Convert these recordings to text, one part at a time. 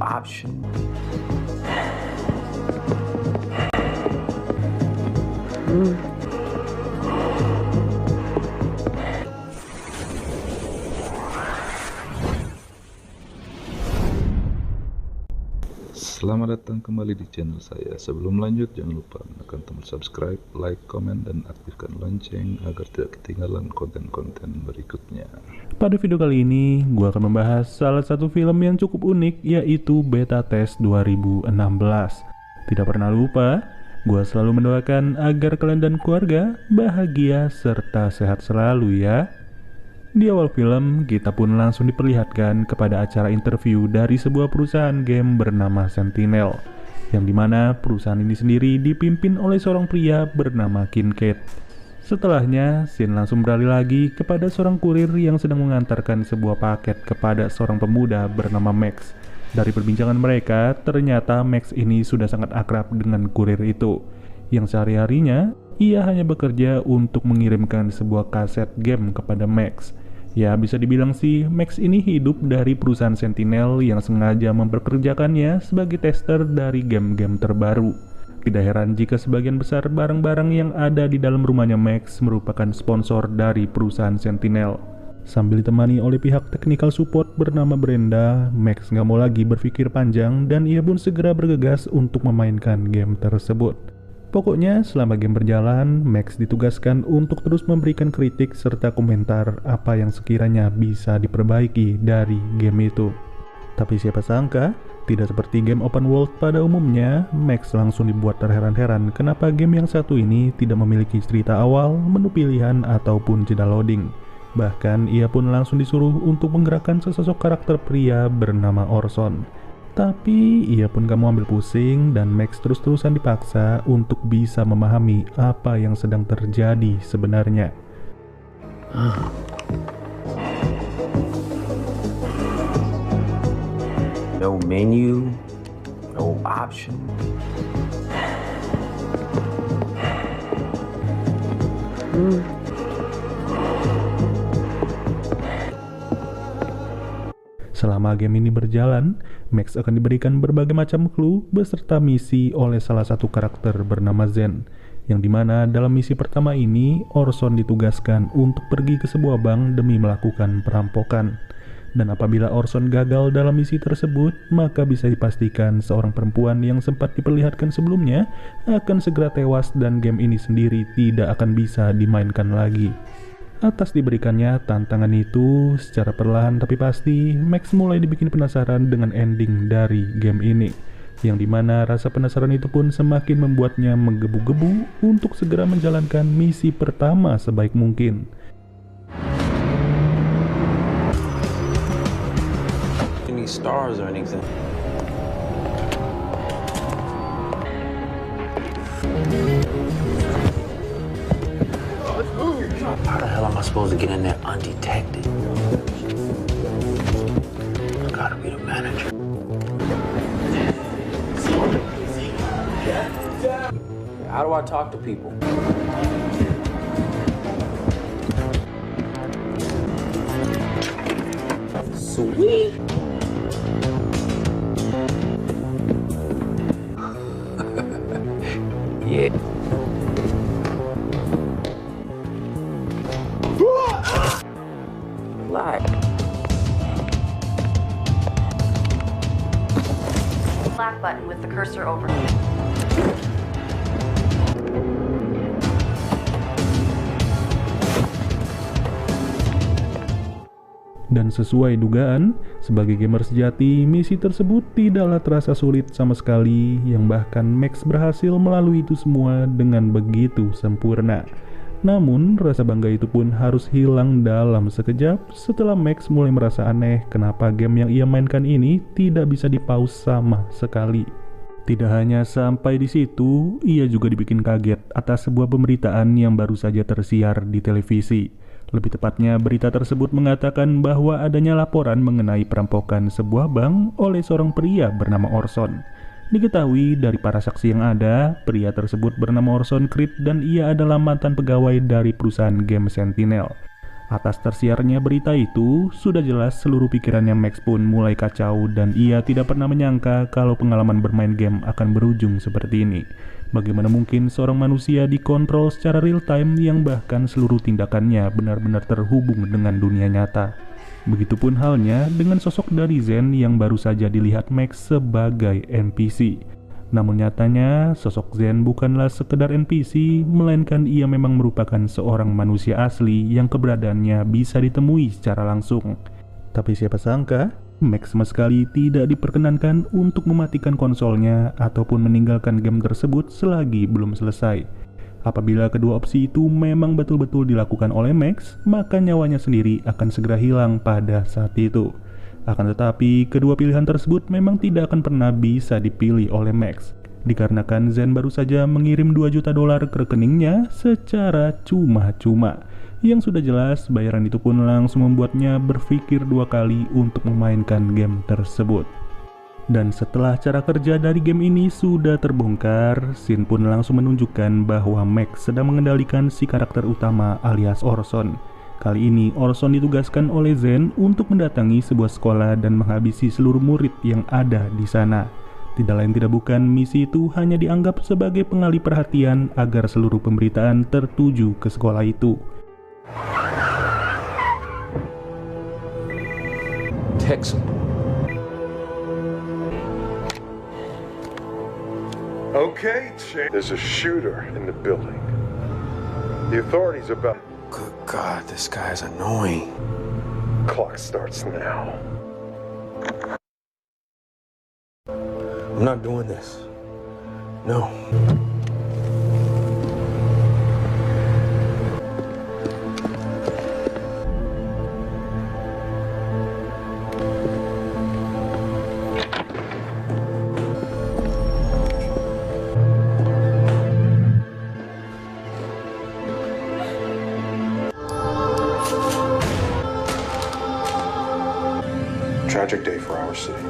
option. Selamat datang kembali di channel saya. Sebelum lanjut, jangan lupa menekan tombol subscribe, like, komen, dan aktifkan lonceng agar tidak ketinggalan konten-konten berikutnya. Pada video kali ini, gue akan membahas salah satu film yang cukup unik, yaitu Beta Test 2016. Tidak pernah lupa, gue selalu mendoakan agar kalian dan keluarga bahagia serta sehat selalu ya. Di awal film, kita pun langsung diperlihatkan kepada acara interview dari sebuah perusahaan game bernama Sentinel, yang dimana perusahaan ini sendiri dipimpin oleh seorang pria bernama Kincaid. Setelahnya, scene langsung beralih lagi kepada seorang kurir yang sedang mengantarkan sebuah paket kepada seorang pemuda bernama Max. Dari perbincangan mereka, ternyata Max ini sudah sangat akrab dengan kurir itu, yang sehari-harinya ia hanya bekerja untuk mengirimkan sebuah kaset game kepada Max. Ya, bisa dibilang sih, Max ini hidup dari perusahaan Sentinel yang sengaja memperkerjakannya sebagai tester dari game-game terbaru. Tidak heran jika sebagian besar barang-barang yang ada di dalam rumahnya Max merupakan sponsor dari perusahaan Sentinel. Sambil ditemani oleh pihak technical support bernama Brenda, Max nggak mau lagi berpikir panjang dan ia pun segera bergegas untuk memainkan game tersebut. Pokoknya selama game berjalan, Max ditugaskan untuk terus memberikan kritik serta komentar apa yang sekiranya bisa diperbaiki dari game itu. Tapi siapa sangka, tidak seperti game open world pada umumnya, Max langsung dibuat terheran-heran kenapa game yang satu ini tidak memiliki cerita awal, menu pilihan, ataupun jeda loading. Bahkan ia pun langsung disuruh untuk menggerakkan sesosok karakter pria bernama Orson. Tapi ia pun gak mau ambil pusing dan Max terus-terusan dipaksa untuk bisa memahami apa yang sedang terjadi sebenarnya. No menu, no option. Selama game ini berjalan, Max akan diberikan berbagai macam clue beserta misi oleh salah satu karakter bernama Zen, yang dimana dalam misi pertama ini, Orson ditugaskan untuk pergi ke sebuah bank demi melakukan perampokan. Dan apabila Orson gagal dalam misi tersebut, maka bisa dipastikan seorang perempuan yang sempat diperlihatkan sebelumnya akan segera tewas dan game ini sendiri tidak akan bisa dimainkan lagi. Atas diberikannya tantangan itu, secara perlahan tapi pasti, Max mulai dibikin penasaran dengan ending dari game ini. Yang dimana rasa penasaran itu pun semakin membuatnya menggebu-gebu untuk segera menjalankan misi pertama sebaik mungkin. Any stars or anything? How the hell am I supposed to get in there undetected? I gotta be the manager. How do I talk to people? Sweet. Yeah. Black button with the cursor over. Dan sesuai dugaan, sebagai gamer sejati, misi tersebut tidaklah terasa sulit sama sekali, yang bahkan Max berhasil melalui itu semua dengan begitu sempurna. Namun, rasa bangga itu pun harus hilang dalam sekejap setelah Max mulai merasa aneh kenapa game yang ia mainkan ini tidak bisa di-pause sama sekali. Tidak hanya sampai di situ, ia juga dibikin kaget atas sebuah pemberitaan yang baru saja tersiar di televisi. Lebih tepatnya, berita tersebut mengatakan bahwa adanya laporan mengenai perampokan sebuah bank oleh seorang pria bernama Orson. Diketahui dari para saksi yang ada, pria tersebut bernama Orson Creed dan ia adalah mantan pegawai dari perusahaan game Sentinel. Atas tersiarnya berita itu, sudah jelas seluruh pikirannya Max pun mulai kacau dan ia tidak pernah menyangka kalau pengalaman bermain game akan berujung seperti ini. Bagaimana mungkin seorang manusia dikontrol secara real time yang bahkan seluruh tindakannya benar-benar terhubung dengan dunia nyata. Begitupun halnya dengan sosok dari Zen yang baru saja dilihat Max sebagai NPC. Namun nyatanya, sosok Zen bukanlah sekedar NPC, melainkan ia memang merupakan seorang manusia asli yang keberadaannya bisa ditemui secara langsung. Tapi siapa sangka, Max sama sekali tidak diperkenankan untuk mematikan konsolnya ataupun meninggalkan game tersebut selagi belum selesai. Apabila kedua opsi itu memang betul-betul dilakukan oleh Max, maka nyawanya sendiri akan segera hilang pada saat itu. Akan tetapi, kedua pilihan tersebut memang tidak akan pernah bisa dipilih oleh Max, dikarenakan Zen baru saja mengirim $2 juta ke rekeningnya secara cuma-cuma. Yang sudah jelas, bayaran itu pun langsung membuatnya berpikir dua kali untuk memainkan game tersebut. Dan setelah cara kerja dari game ini sudah terbongkar, scene pun langsung menunjukkan bahwa Max sedang mengendalikan si karakter utama alias Orson. Kali ini Orson ditugaskan oleh Zen untuk mendatangi sebuah sekolah dan menghabisi seluruh murid yang ada di sana. Tidak lain tidak bukan, misi itu hanya dianggap sebagai pengalih perhatian agar seluruh pemberitaan tertuju ke sekolah itu. Text. Okay, there's a shooter in the building. The authorities about... Good God, this guy's annoying. Clock starts now. I'm not doing this. No. Tragic day for our city.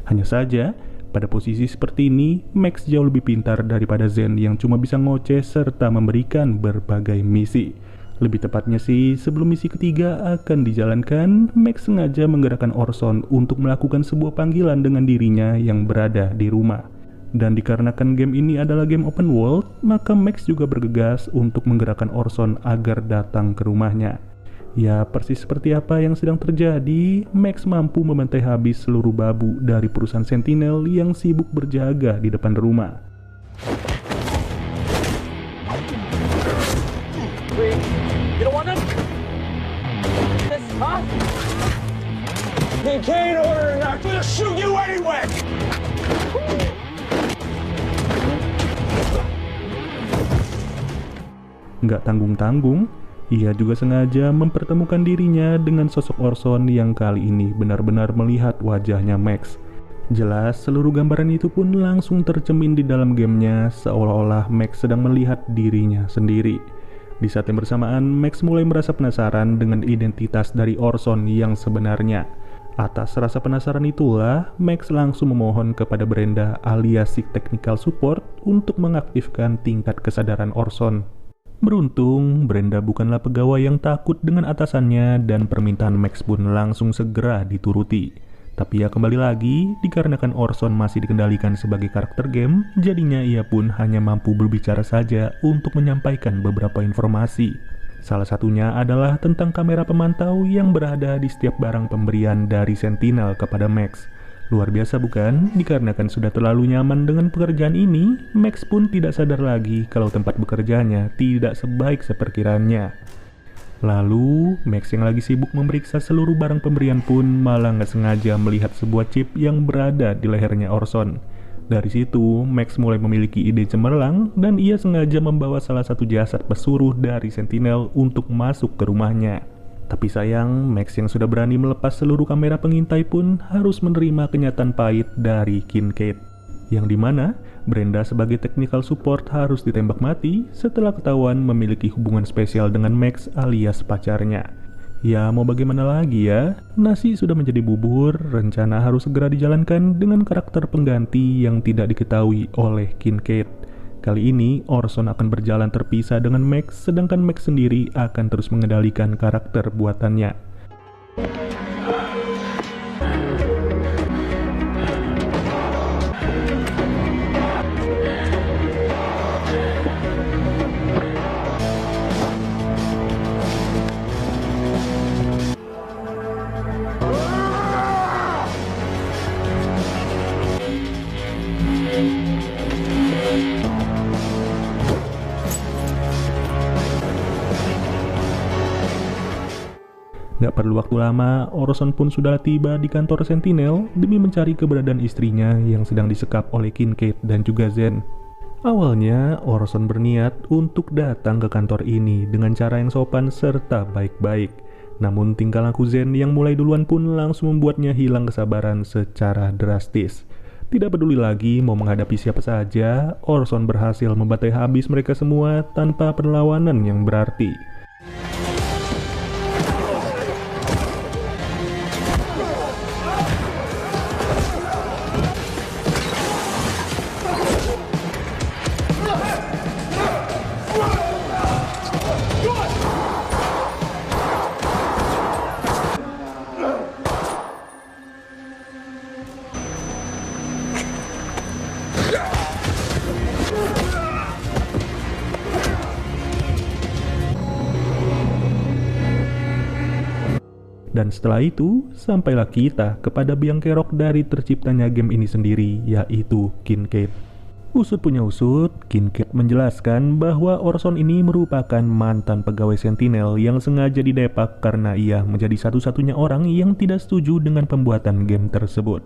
Hanya saja, pada posisi seperti ini, Max jauh lebih pintar daripada Zen yang cuma bisa ngoceh serta memberikan berbagai misi. Lebih tepatnya sih, sebelum misi ketiga akan dijalankan, Max sengaja menggerakkan Orson untuk melakukan sebuah panggilan dengan dirinya yang berada di rumah. Dan dikarenakan game ini adalah game open world, maka Max juga bergegas untuk menggerakkan Orson agar datang ke rumahnya. Ya, persis seperti apa yang sedang terjadi, Max mampu membantai habis seluruh babu dari perusahaan Sentinel yang sibuk berjaga di depan rumah. You don't want them? This, huh? You can't order and I'm gonna shoot you anyway! Nggak tanggung-tanggung, ia juga sengaja mempertemukan dirinya dengan sosok Orson yang kali ini benar-benar melihat wajahnya Max. Jelas, seluruh gambaran itu pun langsung tercemin di dalam gamenya seolah-olah Max sedang melihat dirinya sendiri. Di saat yang bersamaan, Max mulai merasa penasaran dengan identitas dari Orson yang sebenarnya. Atas rasa penasaran itulah, Max langsung memohon kepada Brenda alias si technical support untuk mengaktifkan tingkat kesadaran Orson. Beruntung, Brenda bukanlah pegawai yang takut dengan atasannya dan permintaan Max pun langsung segera dituruti. Tapi ya kembali lagi, dikarenakan Orson masih dikendalikan sebagai karakter game, jadinya ia pun hanya mampu berbicara saja untuk menyampaikan beberapa informasi. Salah satunya adalah tentang kamera pemantau yang berada di setiap barang pemberian dari Sentinel kepada Max. Luar biasa bukan? Dikarenakan sudah terlalu nyaman dengan pekerjaan ini, Max pun tidak sadar lagi kalau tempat bekerjanya tidak sebaik seperkiraannya. Lalu, Max yang lagi sibuk memeriksa seluruh barang pemberian pun malah nggak sengaja melihat sebuah chip yang berada di lehernya Orson. Dari situ, Max mulai memiliki ide cemerlang dan ia sengaja membawa salah satu jasad pesuruh dari Sentinel untuk masuk ke rumahnya. Tapi sayang, Max yang sudah berani melepas seluruh kamera pengintai pun harus menerima kenyataan pahit dari Kincaid. Yang dimana Brenda sebagai technical support harus ditembak mati setelah ketahuan memiliki hubungan spesial dengan Max alias pacarnya. Ya mau bagaimana lagi ya, nasi sudah menjadi bubur, rencana harus segera dijalankan dengan karakter pengganti yang tidak diketahui oleh Kincaid. Kali ini Orson akan berjalan terpisah dengan Max, sedangkan Max sendiri akan terus mengendalikan karakter buatannya. Gak perlu waktu lama, Orson pun sudah tiba di kantor Sentinel demi mencari keberadaan istrinya yang sedang disekap oleh Kincaid dan juga Zen. Awalnya, Orson berniat untuk datang ke kantor ini dengan cara yang sopan serta baik-baik. Namun tingkah laku Zen yang mulai duluan pun langsung membuatnya hilang kesabaran secara drastis. Tidak peduli lagi mau menghadapi siapa saja, Orson berhasil membantai habis mereka semua tanpa perlawanan yang berarti. Dan setelah itu, sampailah kita kepada biang kerok dari terciptanya game ini sendiri, yaitu Kincaid. Usut punya usut, Kincaid menjelaskan bahwa Orson ini merupakan mantan pegawai Sentinel yang sengaja didepak karena ia menjadi satu-satunya orang yang tidak setuju dengan pembuatan game tersebut.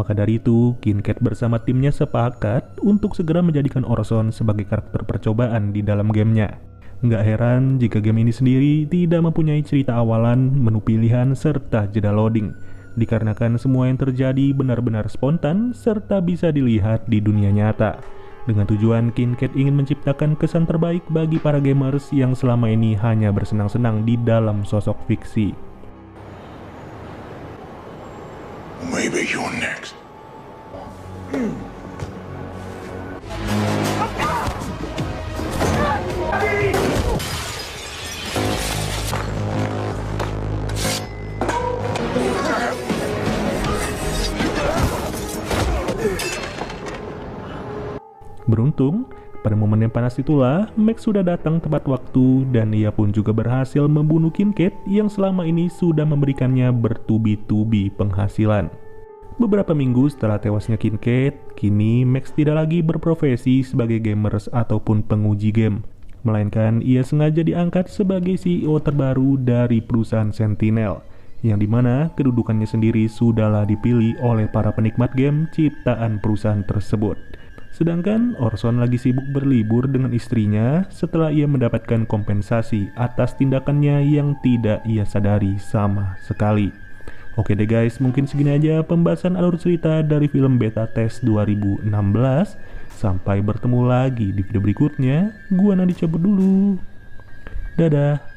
Maka dari itu, Kincaid bersama timnya sepakat untuk segera menjadikan Orson sebagai karakter percobaan di dalam gamenya. Nggak heran jika game ini sendiri tidak mempunyai cerita awalan, menu pilihan, serta jeda loading. Dikarenakan semua yang terjadi benar-benar spontan, serta bisa dilihat di dunia nyata. Dengan tujuan Kincaid ingin menciptakan kesan terbaik bagi para gamers yang selama ini hanya bersenang-senang di dalam sosok fiksi. Maybe you're next. Beruntung, pada momen yang panas itulah, Max sudah datang tepat waktu dan ia pun juga berhasil membunuh Kincaid yang selama ini sudah memberikannya bertubi-tubi penghasilan. Beberapa minggu setelah tewasnya Kincaid, kini Max tidak lagi berprofesi sebagai gamers ataupun penguji game, melainkan ia sengaja diangkat sebagai CEO terbaru dari perusahaan Sentinel, yang dimana kedudukannya sendiri sudahlah dipilih oleh para penikmat game ciptaan perusahaan tersebut. Sedangkan Orson lagi sibuk berlibur dengan istrinya setelah ia mendapatkan kompensasi atas tindakannya yang tidak ia sadari sama sekali. Oke deh guys, mungkin segini aja pembahasan alur cerita dari film Beta Test 2016. Sampai bertemu lagi di video berikutnya. Gua Nandi cabut dulu. Dadah.